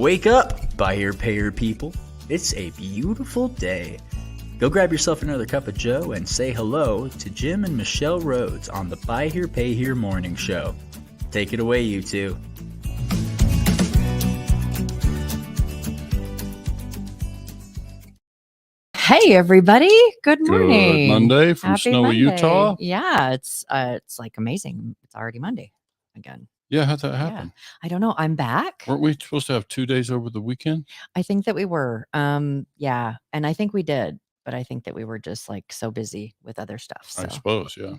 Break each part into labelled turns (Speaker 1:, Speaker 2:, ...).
Speaker 1: Wake up, buyer payer people. It's a beautiful day. Go grab yourself another cup of joe and say hello to Jim and Michelle Rhoads on the Buy Here Pay Here Morning Show. Take it away, you two.
Speaker 2: Hey everybody! Good morning.
Speaker 3: Good Monday from
Speaker 2: Happy
Speaker 3: snowy
Speaker 2: Monday.
Speaker 3: Utah.
Speaker 2: Yeah, it's like amazing. It's already Monday again.
Speaker 3: Yeah, how'd that happen?
Speaker 2: Yeah. I don't know. I'm back.
Speaker 3: Weren't we supposed to have 2 days over the weekend?
Speaker 2: I think that we were. Yeah, and I think we did, but I think that we were just like so busy with other stuff. So.
Speaker 3: I suppose, yeah.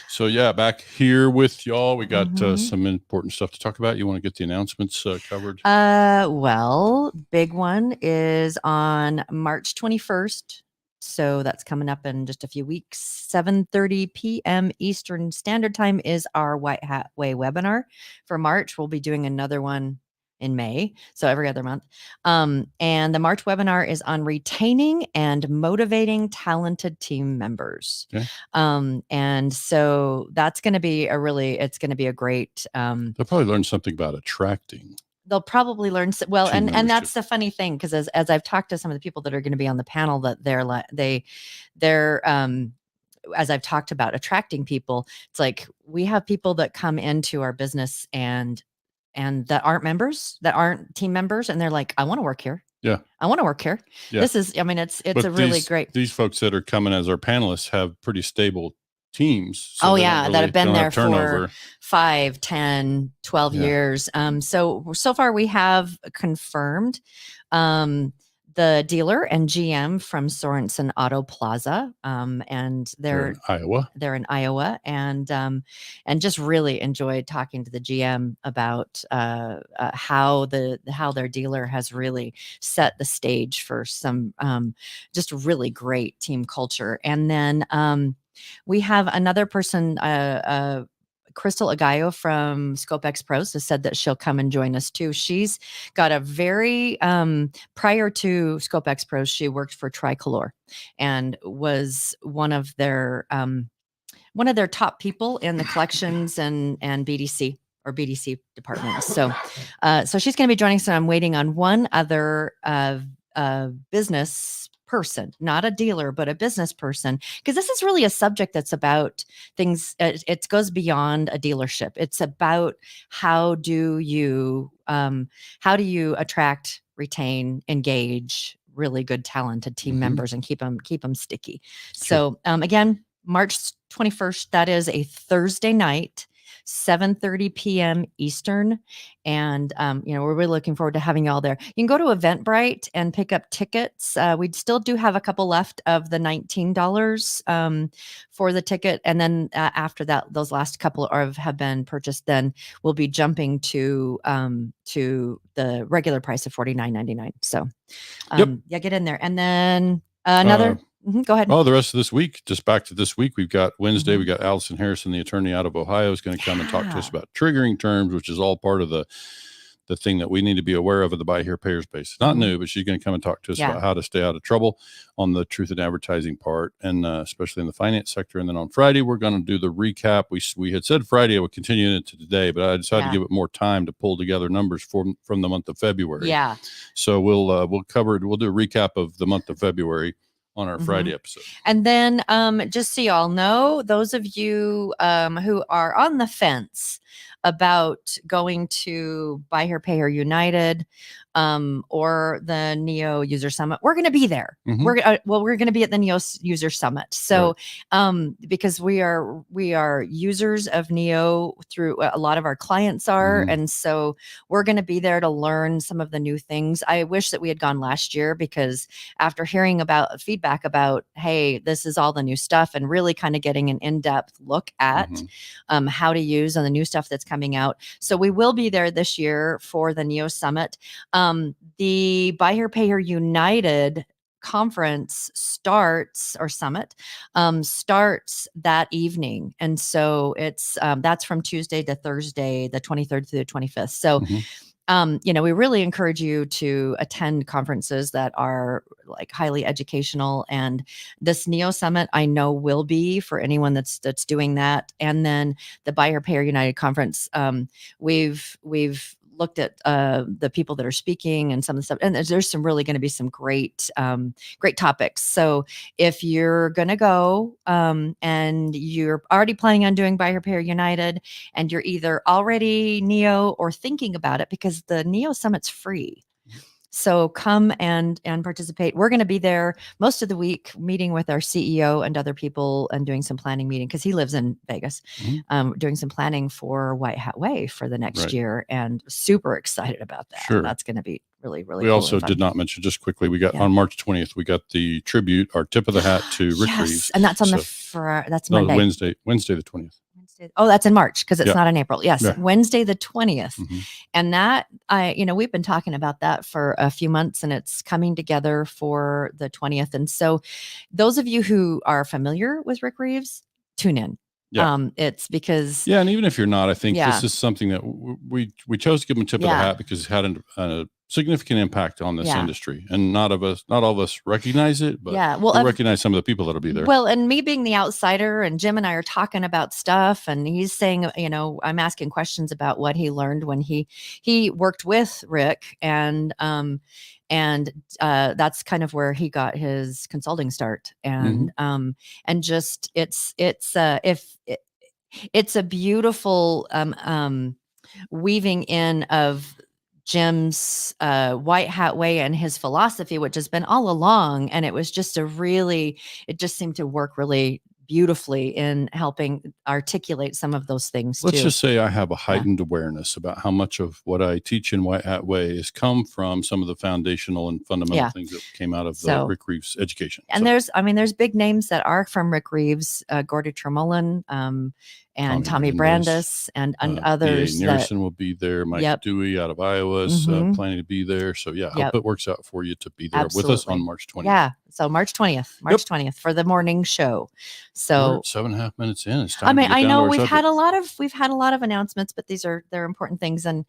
Speaker 3: So yeah, back here with y'all. We got some important stuff to talk about. You want to get the announcements covered?
Speaker 2: Well, big one is on March 21st. So that's coming up in just a few weeks. 7:30 p.m. Eastern Standard Time is our White Hat Way webinar for March. We'll be doing another one in May, so every other month. And the March webinar is on retaining and motivating talented team members.
Speaker 3: Okay.
Speaker 2: And so that's going to be it's going to be a great.
Speaker 3: They'll probably learn something about attracting.
Speaker 2: They'll probably learn well,
Speaker 3: Team
Speaker 2: and that's
Speaker 3: membership.
Speaker 2: the funny thing, because as I've talked to some of the people that are going to be on the panel, that they're as I've talked about attracting people, it's like we have people that come into our business and that aren't members, that aren't team members, and they're like, I want to work here.
Speaker 3: Yeah,
Speaker 2: I want to work here.
Speaker 3: Yeah.
Speaker 2: This is, I mean, it's
Speaker 3: But
Speaker 2: a really great.
Speaker 3: These folks that are coming as our panelists have pretty stable teams.
Speaker 2: So that have been there for 5, 10, 12 years. So far we have confirmed the dealer and GM from Sorensen Auto Plaza, and they're in Iowa, and just really enjoyed talking to the GM about how their dealer has really set the stage for some just really great team culture. And then we have another person, Crystal Agayo from ScopeX Pros, has said that she'll come and join us too. She's got a very, prior to ScopeX Pros, she worked for Tricolor and was one of their top people in the collections and BDC or BDC departments. So she's going to be joining us. So I'm waiting on one other business person, not a dealer, but a business person, because this is really a subject that's about things. It goes beyond a dealership. It's about how do you attract, retain, engage really good, talented team members and keep them sticky. Sure. So again, March 21st, that is a Thursday night, 7:30 p.m. Eastern. And, we're really looking forward to having you all there. You can go to Eventbrite and pick up tickets. We still do have a couple left of the $19 for the ticket. And then after that, those last couple have been purchased. Then we'll be jumping to the regular price of $49.99. So get in there. And then another... Go ahead.
Speaker 3: Oh, the rest of this week, just back to this week, we've got Wednesday, we got Allison Harrison, the attorney out of Ohio, is going to come and talk to us about triggering terms, which is all part of the thing that we need to be aware of the Buy Here Payer space. It's not new, but she's going to come and talk to us about how to stay out of trouble on the truth in advertising part, and especially in the finance sector. And then on Friday, we're going to do the recap. We had said Friday I would continue into today, but I decided to give it more time to pull together numbers from the month of February.
Speaker 2: Yeah.
Speaker 3: So we'll do a recap of the month of February on our Friday episode.
Speaker 2: And then just so y'all know, those of you who are on the fence about going to Buy Here Pay Here United or the NEO User Summit, we're going to be there. We're going to be at the NEO User Summit. So because we are users of NEO through a lot of our clients are, and so we're going to be there to learn some of the new things. I wish that we had gone last year, because after hearing about feedback about, hey, this is all the new stuff, and really kind of getting an in-depth look at how to use and the new stuff that's coming out. So we will be there this year for the NEO Summit. The Buy Here Pay Here United conference starts that evening. And so it's that's from Tuesday to Thursday, the 23rd through the 25th. So we really encourage you to attend conferences that are like highly educational, and this NEO Summit I know will be for anyone that's doing that. And then the Buy Here Pay Here United conference, we've looked at the people that are speaking and some of the stuff, and there's some really going to be some great topics. So if you're going to go and you're already planning on doing Buy Here Pay Here United, and you're either already NEO or thinking about it, because the NEO Summit's free. So come and participate. We're going to be there most of the week, meeting with our CEO and other people and doing some planning meeting, because he lives in Vegas, doing some planning for White Hat Way for the next year, and super excited about that.
Speaker 3: Sure.
Speaker 2: That's going to be really, really
Speaker 3: we
Speaker 2: cool.
Speaker 3: also did not mention, just quickly, we got on March 20th, we got the tribute, our tip of the hat to Rick Reeves.
Speaker 2: And that's on that's Monday.
Speaker 3: Wednesday the 20th.
Speaker 2: Oh, that's in March, because it's not in April. Yes.
Speaker 3: Yeah.
Speaker 2: Wednesday, the 20th. And that, we've been talking about that for a few months, and it's coming together for the 20th. And so those of you who are familiar with Rick Reeves, tune in. Yeah. It's because.
Speaker 3: Yeah. And even if you're not, I think this is something that we chose to give him a tip of the hat, because it had a significant impact on this industry, and not all of us recognize it, but we recognize some of the people that'll be there.
Speaker 2: Well, and me being the outsider, and Jim and I are talking about stuff, and he's saying, I'm asking questions about what he learned when he worked with Rick, and that's kind of where he got his consulting start, and just it's a beautiful weaving in of Jim's White Hat Way and his philosophy, which has been all along. And it was just it just seemed to work really beautifully in helping articulate some of those things.
Speaker 3: Let's just say I have a heightened awareness about how much of what I teach in White Hat Way has come from some of the foundational and fundamental things that came out of the Rick Reeves education.
Speaker 2: And there's big names that are from Rick Reeves, Gordy Tremolin, and Tommy Brandis, and others.
Speaker 3: B.A. Nearson will be there. Mike Dewey out of Iowa is planning to be there. So I hope it works out for you to be there with us on March 20th.
Speaker 2: Yeah. So March 20th for the morning show. So
Speaker 3: we're 7.5 minutes in. It's time.
Speaker 2: I know we've had a lot of announcements, but they're important things. And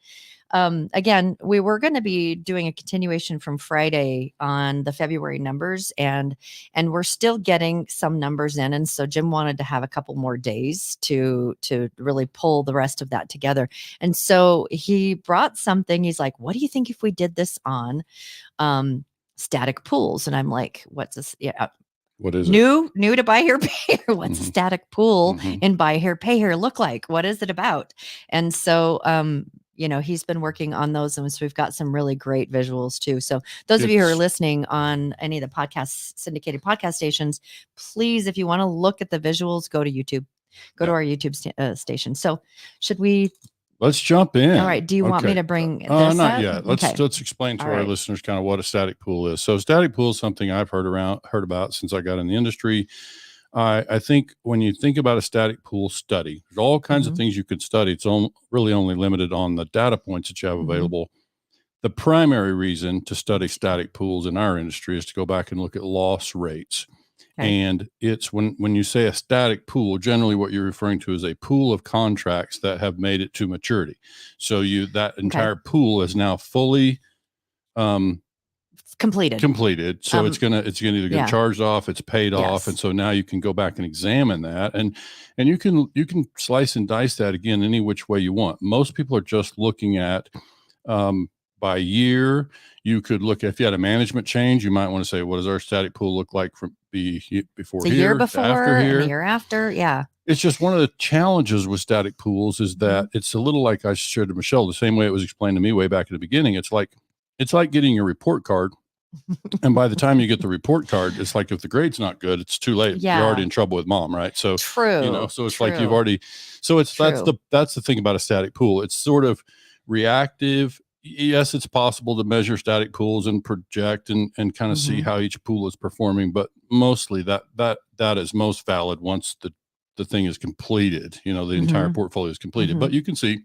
Speaker 2: again, we were going to be doing a continuation from Friday on the February numbers, and we're still getting some numbers in. And so Jim wanted to have a couple more days to really pull the rest of that together. And so he brought something. He's like, what do you think if we did this on static pools? And I'm like, what's this? Yeah.
Speaker 3: What is
Speaker 2: new to Buy Here Pay Here? What's a static pool in Buy Here Pay Here look like? What is it about? And so he's been working on those, and so we've got some really great visuals too. So those of you who are listening on any of the syndicated podcast stations, please, if you want to look at the visuals, go to YouTube, to our YouTube station. So should we?
Speaker 3: Let's jump in.
Speaker 2: All right. Do you want me to bring this
Speaker 3: not
Speaker 2: up?
Speaker 3: yet. Let's explain to our listeners kind of what a static pool is. So static pool is something I've heard about since I got in the industry. I think when you think about a static pool study, there's all kinds of things you could study. It's really only limited on the data points that you have available. The primary reason to study static pools in our industry is to go back and look at loss rates. Okay. And it's when you say a static pool, generally what you're referring to is a pool of contracts that have made it to maturity. So that entire pool is now fully completed. So it's gonna either get charged off, it's paid off, and so now you can go back and examine that, and you can slice and dice that again any which way you want. Most people are just looking at by year. You could look, if you had a management change, you might want to say, what does our static pool look like from before
Speaker 2: the
Speaker 3: here,
Speaker 2: year before,
Speaker 3: after here,
Speaker 2: and the year after? Yeah.
Speaker 3: It's just one of the challenges with static pools is that it's a little like I shared to Michelle, the same way it was explained to me way back at the beginning. It's like getting your report card. And by the time you get the report card, it's like, if the grade's not good, it's too late. You're already in trouble with mom, right? So
Speaker 2: true.
Speaker 3: So it's like you've already. So it's that's the thing about a static pool. It's sort of reactive. Yes, it's possible to measure static pools and project and kind of see how each pool is performing, but mostly that is most valid once the thing is completed. The entire portfolio is completed. But you can see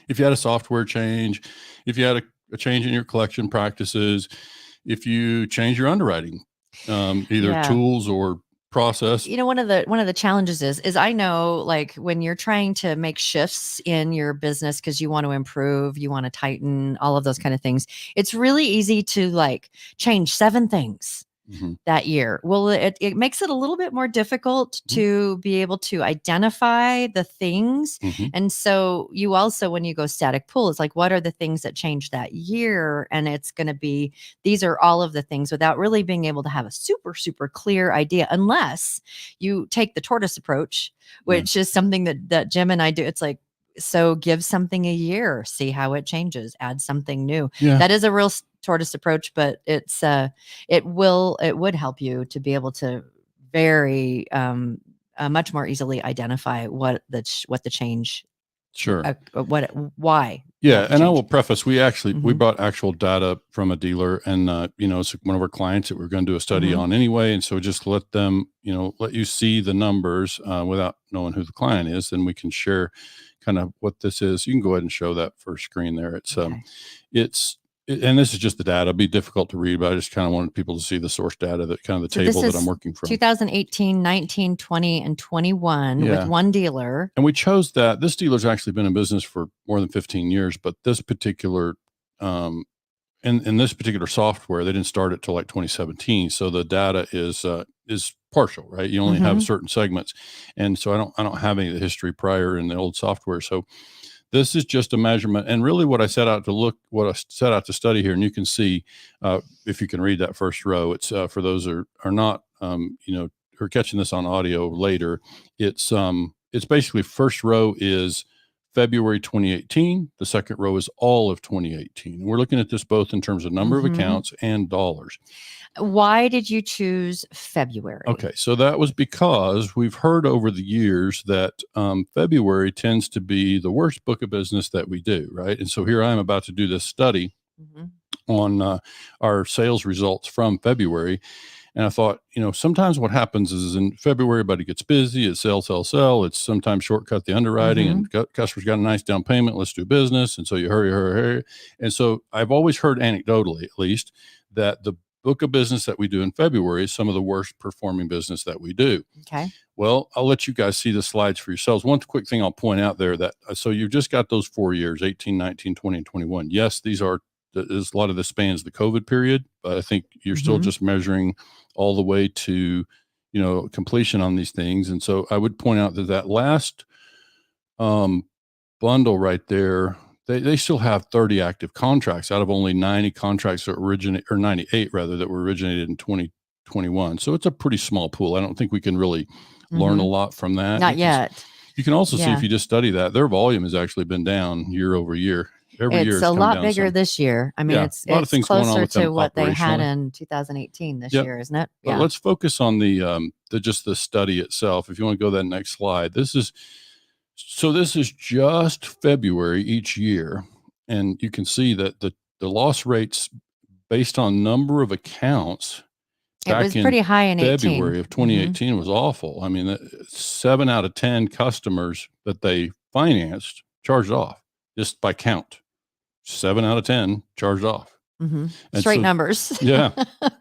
Speaker 3: if you had a software change, if you had a change in your collection practices, if you change your underwriting, either tools or process.
Speaker 2: One of the challenges is I know, like, when you're trying to make shifts in your business because you want to improve, you want to tighten, all of those kind of things, it's really easy to like change 7 things that year. Well, it makes it a little bit more difficult to be able to identify the things. And so you also, when you go static pool, it's like, what are the things that changed that year? And it's going to be, these are all of the things without really being able to have a super, super clear idea, unless you take the tortoise approach, which is something that Jim and I do. It's like, so give something a year, see how it changes, add something new. That is a real tortoise approach, but it's it would help you to be able to very much more easily identify what the change, why.
Speaker 3: And I will preface, we brought actual data from a dealer, and it's one of our clients that we're going to do a study on anyway, and so just let them, let you see the numbers without knowing who the client is, then we can share kind of what this is. You can go ahead and show that first screen there. And this is just the data. It'd be difficult to read, but I just kind of wanted people to see the source data, that kind of the table that I'm working from.
Speaker 2: 2018, 19, 20, and 21 with one dealer.
Speaker 3: And we chose that. This dealer's actually been in business for more than 15 years, but this particular, in this particular software, they didn't start it till like 2017. So the data is partial, right? You only have certain segments. And so I don't have any of the history prior in the old software. So this is just a measurement, and really what I set out to study here, and you can see, if you can read that first row, it's for those who are not, who are catching this on audio later, it's basically, first row is February 2018. The second row is all of 2018. And we're looking at this both in terms of number of accounts and dollars.
Speaker 2: Why did you choose February?
Speaker 3: Okay, so that was because we've heard over the years that February tends to be the worst book of business that we do, right? And so here I am about to do this study on our sales results from February. And I thought, sometimes what happens is in February, everybody gets busy. It's sell. It's sometimes shortcut the underwriting, and customers got a nice down payment. Let's do business. And so you hurry. And so I've always heard anecdotally, at least, that the book of business that we do in February is some of the worst performing business that we do.
Speaker 2: Okay.
Speaker 3: Well, I'll let you guys see the slides for yourselves. One quick thing I'll point out there, that so you've just got those 4 years, 18, 19, 20, and 21. Yes, a lot of this spans the COVID period, but I think you're still just measuring all the way to, completion on these things. And so I would point out that last bundle right there, they still have 30 active contracts out of only 90 contracts that originate, or 98 rather, that were originated in 2021. So it's a pretty small pool. I don't think we can really learn a lot from that.
Speaker 2: Not yet.
Speaker 3: You can also see, if you just study that, their volume has actually been down year over year.
Speaker 2: It's a lot bigger this year. I mean, it's
Speaker 3: a lot of things going on
Speaker 2: closer
Speaker 3: with them
Speaker 2: to what they had in 2018 this year, isn't it?
Speaker 3: But let's focus on the study itself. If you want to go to that next slide, this is just February each year, and you can see that the loss rates based on number of accounts,
Speaker 2: it was pretty high in
Speaker 3: February of 2018 was awful. I mean, 7 out of 10 customers that they financed charged off just by count. 7 out of 10 charged off.
Speaker 2: Straight numbers.
Speaker 3: Yeah.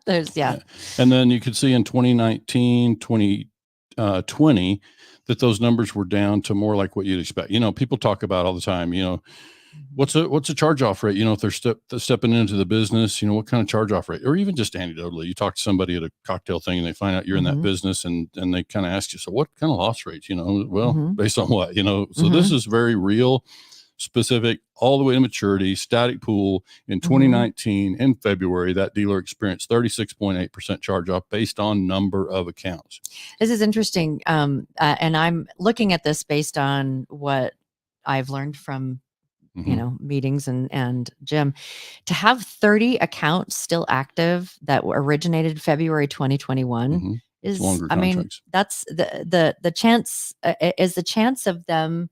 Speaker 2: And
Speaker 3: then you could see in 2019, 2020, that those numbers were down to more like what you'd expect. People talk about all the time, what's a charge-off rate? If they're stepping into the business, what kind of charge-off rate? Or even just anecdotally, you talk to somebody at a cocktail thing and they find out you're in that business, and they kind of ask you, so what kind of loss rates? Based on what? So this is very real, specific, all the way to maturity, static pool. In 2019, in February, that dealer experienced 36.8% charge-off based on number of accounts.
Speaker 2: This is interesting. And I'm looking at this based on what I've learned from, meetings and Jim, to have 30 accounts still active that were originated February 2021 is,
Speaker 3: longer
Speaker 2: I mean,
Speaker 3: contracts.
Speaker 2: that's the chance, is the chance of them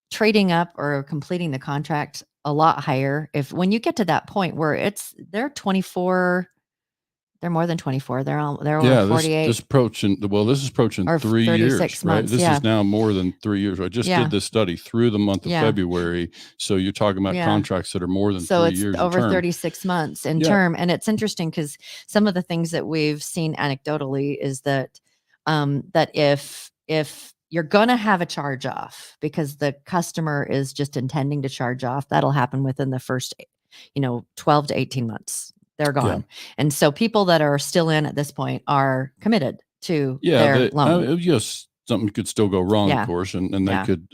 Speaker 2: trading up or completing the contract a lot higher when you get to that point where they're 24, they're more than 24, they're over 48.
Speaker 3: This is approaching 3 years,
Speaker 2: months,
Speaker 3: right? This is now more than 3 years. I just did this study through the month of February. So you're talking about contracts that are more than 3 years. So it's
Speaker 2: over 36 months in term. And it's interesting because some of the things that we've seen anecdotally is that, that if you're going to have a charge off because the customer is just intending to charge off, that'll happen within the first, 12 to 18 months. They're gone. And so people that are still in at this point are committed to their loan.
Speaker 3: Yes, something could still go wrong, of course, and they could,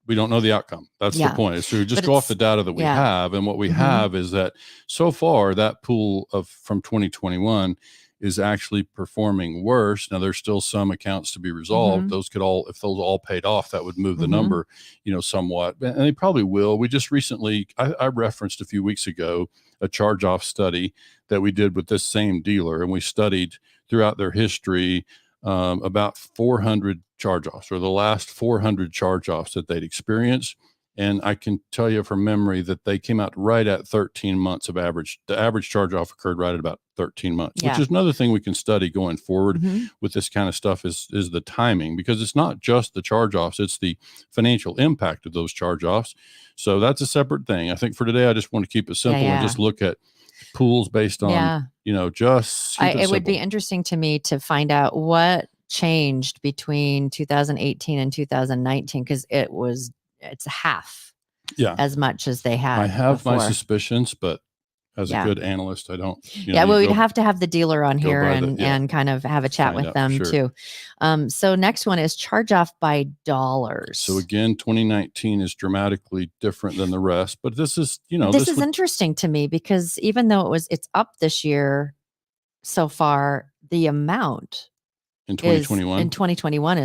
Speaker 3: we don't know the outcome. That's the point. So just go off the data that we have. And what we have is that so far that pool from 2021 is actually performing worse. Now there's still some accounts to be resolved. Those could if those all paid off, that would move the number, somewhat, and they probably will. We just recently, I referenced a few weeks ago, a charge-off study that we did with this same dealer. And we studied throughout their history, about 400 charge-offs, or the last 400 charge-offs that they'd experienced. And I can tell you from memory that they came out right at 13 months of average. The average charge-off occurred right at about 13 months, which is another thing we can study going forward with this kind of stuff is the timing, because it's not just the charge-offs, it's the financial impact of those charge-offs. So that's a separate thing. I think for today, I just want to keep it simple and just look at pools based on, it
Speaker 2: would be interesting to me to find out what changed between 2018 and 2019, because it's half as much as they had.
Speaker 3: I have
Speaker 2: before.
Speaker 3: my suspicions, but as a good analyst, I don't.
Speaker 2: We'd have to have the dealer on here and kind of have a chat with them too. So next one is charge off by dollars.
Speaker 3: So again, 2019 is dramatically different than the rest, but this is,
Speaker 2: this is interesting to me, because even though it's up this year so far, the amount
Speaker 3: in 2021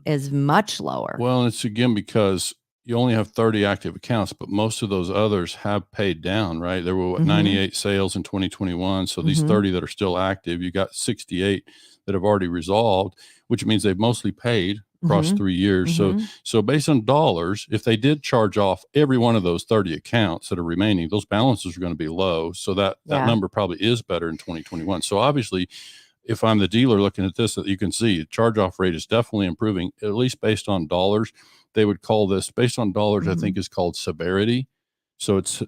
Speaker 2: is much lower.
Speaker 3: Well, it's again because you only have 30 active accounts, but most of those others have paid down, right? There were 98 sales in 2021. So these 30 that are still active, you got 68 that have already resolved, which means they've mostly paid across 3 years. So based on dollars, if they did charge off every one of those 30 accounts that are remaining, those balances are going to be low. So that number probably is better in 2021. So obviously, if I'm the dealer looking at this, you can see the charge-off rate is definitely improving, at least based on dollars. They would call this, based on dollars, I think is called severity. So it's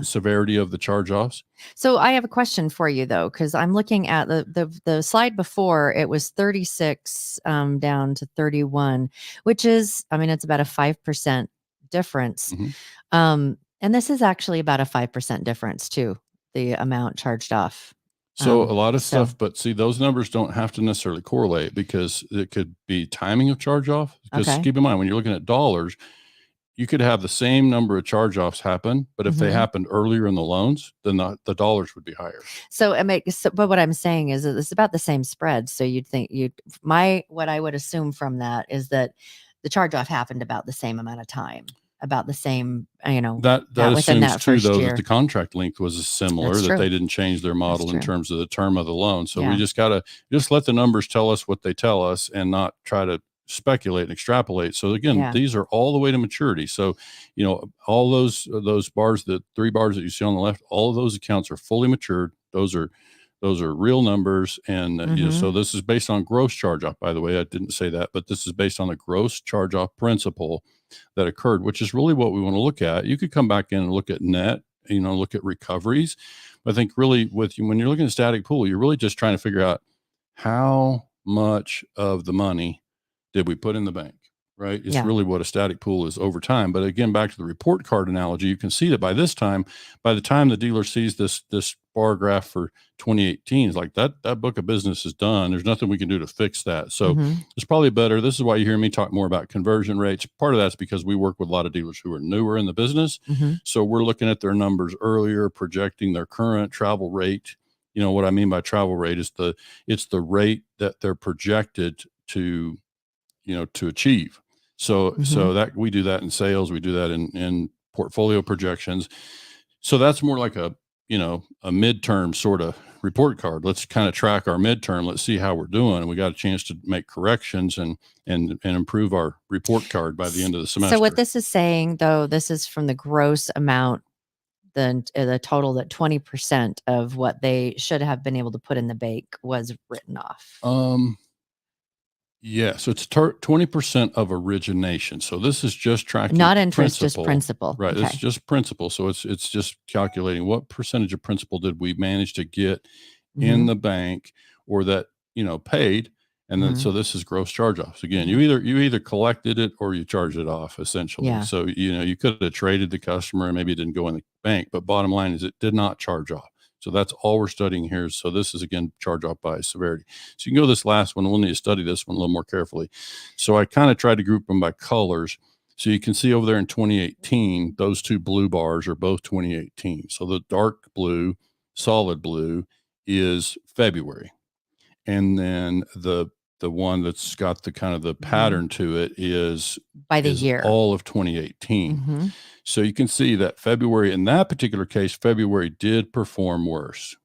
Speaker 3: severity of the charge-offs.
Speaker 2: So I have a question for you though, because I'm looking at the slide before. It was 36 down to 31, which is, it's about a 5% difference. And this is actually about a 5% difference too, the amount charged off.
Speaker 3: So a lot of stuff, but see, those numbers don't have to necessarily correlate, because it could be timing of charge-off. Because keep in mind, when you're looking at dollars, you could have the same number of charge-offs happen, but if they happened earlier in the loans, then the dollars would be higher.
Speaker 2: But what I'm saying is that it's about the same spread. So you'd think what I would assume from that is that the charge-off happened about the same amount of time. About the same,
Speaker 3: that assumes too, though, that the contract length was similar,
Speaker 2: That's
Speaker 3: that
Speaker 2: true.
Speaker 3: they didn't change their model in terms of the term of the loan. So we just got to let the numbers tell us what they tell us and not try to speculate and extrapolate. So again, these are all the way to maturity. So, all those bars, the 3 bars that you see on the left, all of those accounts are fully matured. Those are real numbers. And so this is based on gross charge-off, by the way. I didn't say that, but this is based on the gross charge-off principal that occurred, which is really what we want to look at. You could come back in and look at net, look at recoveries. But I think really when you're looking at static pool, you're really just trying to figure out how much of the money did we put in the bank, right? It's really what a static pool is over time. But again, back to the report card analogy, you can see that by the time the dealer sees this bar graph for 2018, is like that book of business is done. There's nothing we can do to fix that. So it's probably better. This is why you hear me talk more about conversion rates. Part of that's because we work with a lot of dealers who are newer in the business. So we're looking at their numbers earlier, projecting their current travel rate. What I mean by travel rate is it's the rate that they're projected to achieve. So that we do that in sales, we do that in portfolio projections. So that's more like a midterm sort of report card. Let's kind of track our midterm. Let's see how we're doing. And we got a chance to make corrections and improve our report card by the end of the semester.
Speaker 2: So what this is saying, though, this is from the gross amount, the total, that 20% of what they should have been able to put in the bank was written off.
Speaker 3: Yeah, so it's 20% of origination. So this is just tracking
Speaker 2: not interest,
Speaker 3: principal.
Speaker 2: Just principal.
Speaker 3: Right,
Speaker 2: Okay.
Speaker 3: It's just principal. So it's just calculating what percentage of principal did we manage to get in the bank, or that paid, and then so this is gross charge-offs. Again, you either collected it or you charged it off, essentially.
Speaker 2: Yeah.
Speaker 3: So you could have traded the customer and maybe it didn't go in the bank, but bottom line is it did not charge off. So that's all we're studying here. So this is, again, charge off by severity. So you can go to this last one. We'll need to study this one a little more carefully. So I kind of tried to group them by colors. So you can see over there in 2018, those two blue bars are both 2018. So the dark blue, solid blue is February. And then the one that's got the kind of the pattern to it is
Speaker 2: by the year,
Speaker 3: all of 2018. So you can see that February, in that particular case, February did perform worse,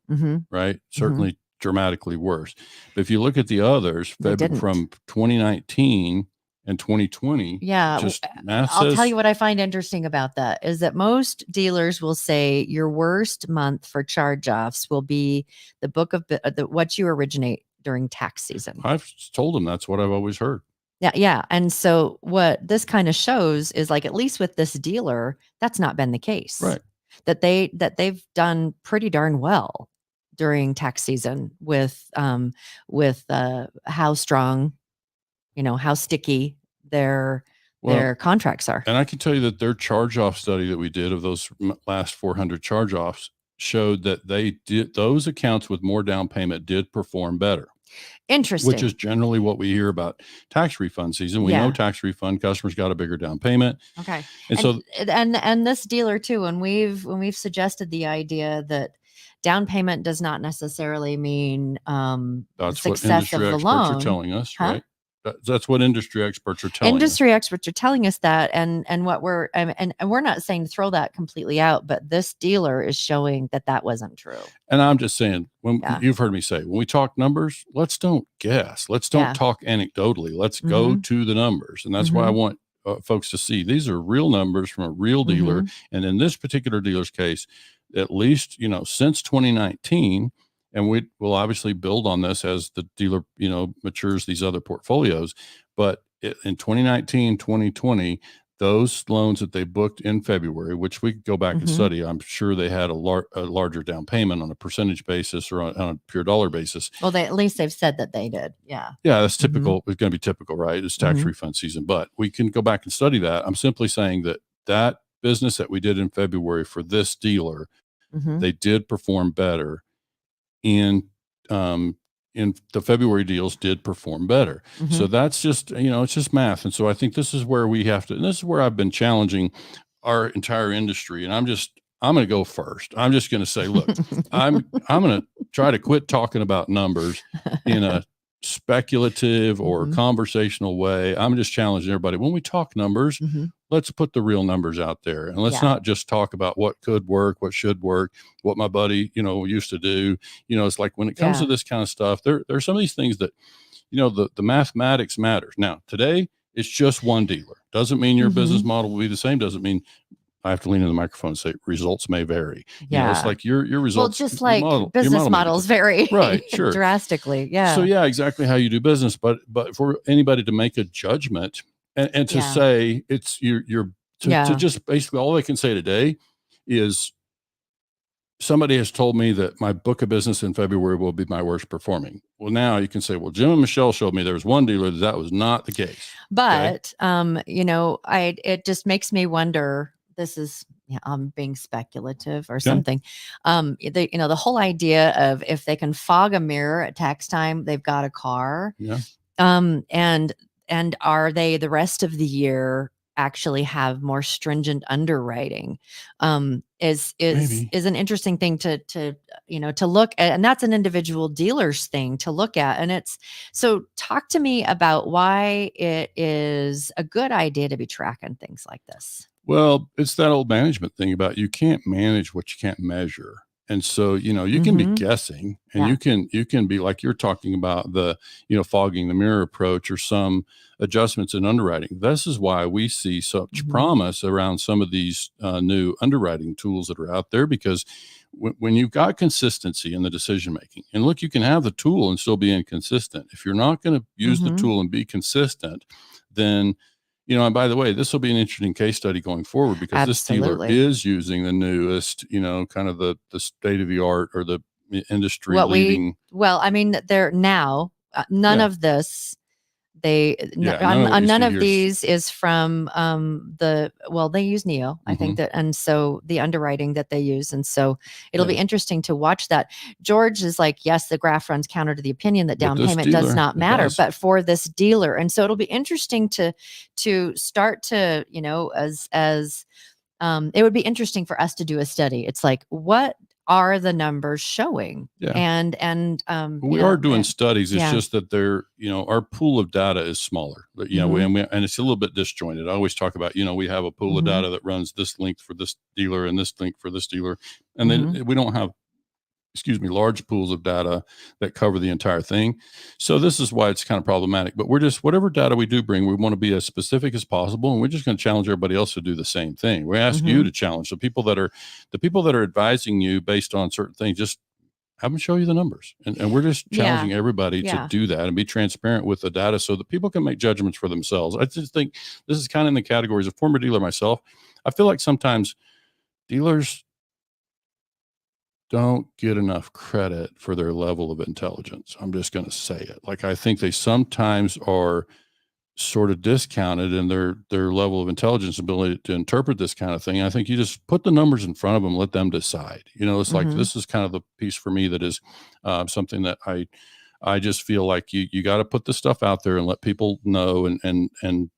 Speaker 3: right? Certainly dramatically worse. But if you look at the others, February from 2019 and 2020, just
Speaker 2: I'll tell you what I find interesting about that is that most dealers will say your worst month for charge-offs will be the book of what you originate during tax season.
Speaker 3: I've told them that's what I've always heard.
Speaker 2: Yeah. And so what this kind of shows is, like, at least with this dealer, that's not been the case.
Speaker 3: Right.
Speaker 2: That they've done pretty darn well during tax season with how strong, how sticky their contracts are.
Speaker 3: And I can tell you that their charge-off study that we did of those last 400 charge-offs showed that those accounts with more down payment did perform better.
Speaker 2: Interesting.
Speaker 3: Which is generally what we hear about tax refund season. We know tax refund customers got a bigger down payment.
Speaker 2: Okay.
Speaker 3: And so
Speaker 2: this dealer too, when we've suggested the idea that down payment does not necessarily mean
Speaker 3: that's
Speaker 2: success
Speaker 3: what industry
Speaker 2: of the
Speaker 3: experts
Speaker 2: loan.
Speaker 3: are telling us, right? That's what industry experts are telling us.
Speaker 2: Industry experts are telling us that, and what we're and we're not saying to throw that completely out, but this dealer is showing that wasn't true.
Speaker 3: And I'm just saying, when you've heard me say, when we talk numbers, let's don't guess. Let's don't talk anecdotally. Let's go to the numbers. And that's why I want folks to see these are real numbers from a real dealer. And in this particular dealer's case, at least, since 2019, and we will obviously build on this as the dealer, matures these other portfolios. But in 2019, 2020, those loans that they booked in February, which we could go back and study, I'm sure they had a larger down payment on a percentage basis or on a pure dollar basis.
Speaker 2: Well, at least they've said that they did. Yeah.
Speaker 3: Yeah, that's typical. It's going to be typical, right? It's tax refund season, but we can go back and study that. I'm simply saying that business that we did in February for this dealer, they did perform better. In the February deals did perform better. So that's just, it's just math. And so I think this is where we have to, and this is where I've been challenging our entire industry. And I'm going to go first. I'm just going to say, look, I'm going to try to quit talking about numbers in a speculative or conversational way. I'm just challenging everybody. When we talk numbers, let's put the real numbers out there, and let's not just talk about what could work, what should work, what my buddy, used to do. It's like when it comes to this kind of stuff, there are some of these things that, the mathematics matters. Now, today it's just one dealer. Doesn't mean your business model will be the same. Doesn't mean I have to lean in the microphone and say results may vary. It's like your results.
Speaker 2: Well, just like business models vary,
Speaker 3: right? Sure,
Speaker 2: drastically. Yeah.
Speaker 3: So exactly how you do business. But for anybody to make a judgment and to say it's to just basically all they can say today is somebody has told me that my book of business in February will be my worst performing. Well, now you can say, well, Jim and Michelle showed me there was one dealer that was not the case.
Speaker 2: But it just makes me wonder. This is being speculative or something. The whole idea of if they can fog a mirror at tax time, they've got a car.
Speaker 3: Yeah.
Speaker 2: And are they the rest of the year actually have more stringent underwriting? Is an interesting thing to look at, and that's an individual dealer's thing to look at. And so talk to me about why it is a good idea to be tracking things like this.
Speaker 3: Well, it's that old management thing about you can't manage what you can't measure. And so, you can be guessing and you can be like you're talking about the, fogging the mirror approach or some adjustments in underwriting. This is why we see such promise around some of these new underwriting tools that are out there, because when you've got consistency in the decision making, and look, you can have the tool and still be inconsistent. If you're not going to use the tool and be consistent, then and by the way, this will be an interesting case study going forward, because this dealer is using the newest, kind of the state of the art or the industry leading.
Speaker 2: They're now none of this. none of these is from they use Neo, I think that, and so the underwriting that they use, and so it'll be interesting to watch that. George is like, yes, the graph runs counter to the opinion that down payment does not matter, but for this dealer, and so it'll be interesting to start to, it would be interesting for us to do a study. It's like, what are the numbers showing?
Speaker 3: Yeah.
Speaker 2: And
Speaker 3: we are doing studies. It's just that they're, our pool of data is smaller, and it's a little bit disjointed. I always talk about, we have a pool of data that runs this length for this dealer and this length for this dealer. And then we don't have, large pools of data that cover the entire thing. So this is why it's kind of problematic, but we're just, whatever data we do bring, we want to be as specific as possible. And we're just going to challenge everybody else to do the same thing. We ask you to challenge the people that are advising you based on certain things, just have them show you the numbers. And we're just challenging everybody to do that and be transparent with the data so that people can make judgments for themselves. I just think this is kind of in the categories of former dealer myself. I feel like sometimes dealers don't get enough credit for their level of intelligence. I'm just going to say it. Like, I think they sometimes are sort of discounted in their level of intelligence, ability to interpret this kind of thing. I think you just put the numbers in front of them, let them decide. It's like, this is kind of the piece for me that is something that I just feel like you got to put the stuff out there and let people know and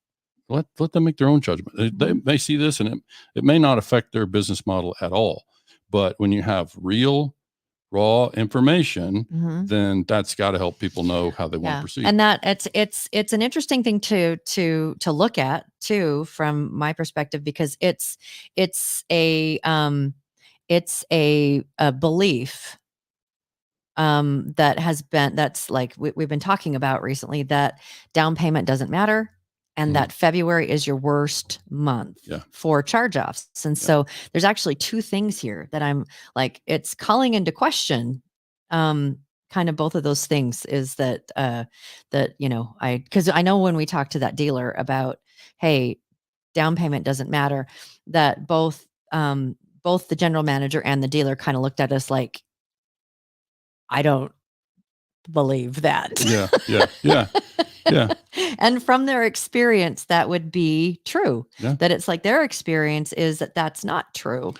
Speaker 3: let them make their own judgment. They may see this and it may not affect their business model at all. But when you have real, raw information, then that's got to help people know how they want to proceed. And
Speaker 2: that it's an interesting thing to look at too, from my perspective, because it's a belief that's like we've been talking about recently, that down payment doesn't matter. And that February is your worst month for charge-offs. And so there's actually two things here that I'm like, it's calling into question, kind of both of those things, is that, because I know when we talked to that dealer about, hey, down payment doesn't matter, that both the general manager and the dealer kind of looked at us like, I don't believe that.
Speaker 3: Yeah.
Speaker 2: And from their experience, that would be true. That it's like their experience is that that's not true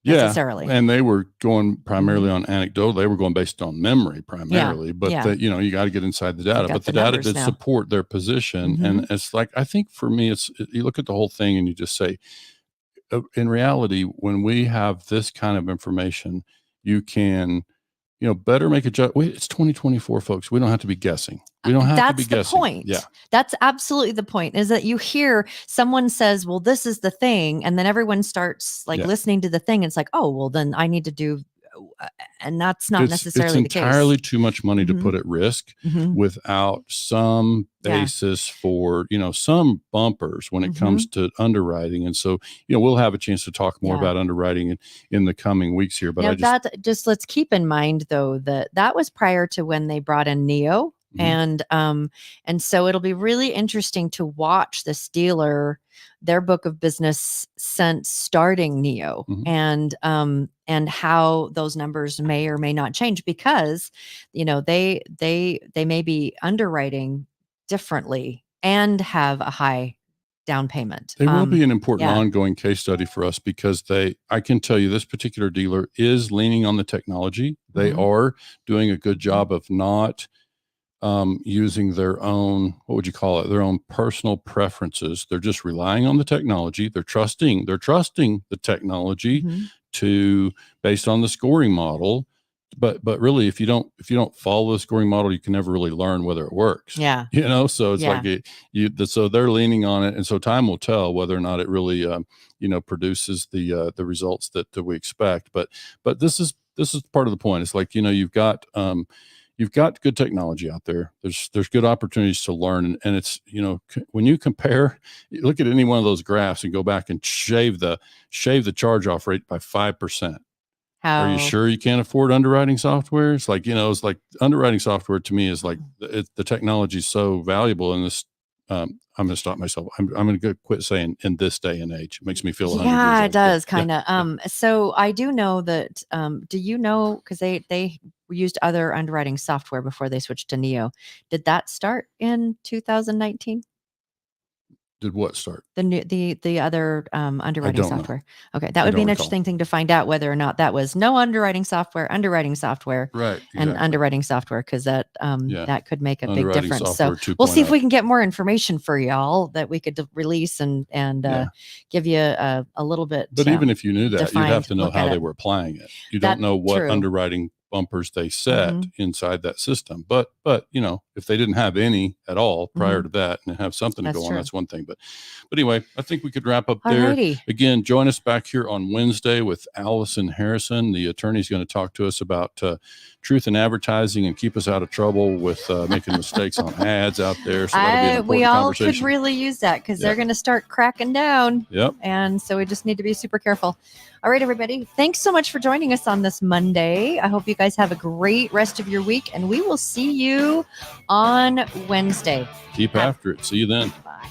Speaker 2: necessarily.
Speaker 3: And they were going primarily on anecdotal. They were going based on memory primarily, but you got to get inside the data. But the data did support their position. And it's like, I think for me, you look at the whole thing and you just say, in reality, when we have this kind of information, you can better make a judgment. It's 2024, folks. We don't have to be guessing. We don't have to be guessing. That's the
Speaker 2: point.
Speaker 3: Yeah.
Speaker 2: That's absolutely the point, is that you hear someone says, well, this is the thing. And then everyone starts listening to the thing. It's like, oh, well, then I need to do, and that's not necessarily the case.
Speaker 3: It's entirely too much money to put at risk without some basis for, some bumpers when it comes to underwriting. And so, we'll have a chance to talk more about underwriting in the coming weeks here. But
Speaker 2: let's keep in mind though, that was prior to when they brought in Neo. And so it'll be really interesting to watch this dealer, their book of business since starting Neo, and how those numbers may or may not change, because they may be underwriting differently and have a high down payment.
Speaker 3: They will be an important ongoing case study for us, because I can tell you this particular dealer is leaning on the technology. They are doing a good job of not using their own, what would you call it? Their own personal preferences. They're just relying on the technology. They're trusting the technology based on the scoring model. But really, if you don't follow the scoring model, you can never really learn whether it works.
Speaker 2: Yeah.
Speaker 3: So it's like so they're leaning on it. And so time will tell whether or not it really, produces the results that we expect. But this is part of the point. It's like, you've got good technology out there. There's good opportunities to learn. And it's, when you look at any one of those graphs and go back and shave the charge-off rate by 5%. Are you sure you can't afford underwriting software? It's like, it's like underwriting software to me is like the technology is so valuable in this. I'm going to stop myself. I'm going to quit saying in this day and age. It makes me feel 100 years old.
Speaker 2: It does kind of. So I do know that, do you know, because they used other underwriting software before they switched to Neo. Did that start in 2019?
Speaker 3: Did what start?
Speaker 2: The other underwriting
Speaker 3: don't know.
Speaker 2: software. Okay, that would be an interesting thing to find out whether or not that was no underwriting software,
Speaker 3: Right. Exactly.
Speaker 2: And underwriting software, because that that could make a big
Speaker 3: Underwriting
Speaker 2: difference. So
Speaker 3: software
Speaker 2: we'll see if
Speaker 3: 2.0.
Speaker 2: we can get more information for y'all that we could release and give you a little bit.
Speaker 3: But even if you knew that,
Speaker 2: defined,
Speaker 3: you'd have to know
Speaker 2: look
Speaker 3: how
Speaker 2: at
Speaker 3: they
Speaker 2: it.
Speaker 3: were applying it. You don't know what
Speaker 2: true.
Speaker 3: underwriting bumpers they set inside that system. But you know, if they didn't have any at all prior to that and have something to go on, that's one thing. But anyway, I think we could wrap up there. Again, join us back here on Wednesday with Allison Harrison. The attorney's going to talk to us about truth in advertising and keep us out of trouble with making mistakes on ads out there. So that'll be an important
Speaker 2: we all
Speaker 3: conversation.
Speaker 2: could really use that, because they're going to start cracking down.
Speaker 3: Yep.
Speaker 2: And so we just need to be super careful. All right, everybody. Thanks so much for joining us on this Monday. I hope you guys have a great rest of your week, and we will see you on Wednesday.
Speaker 3: Keep after it. See you then.
Speaker 2: Bye.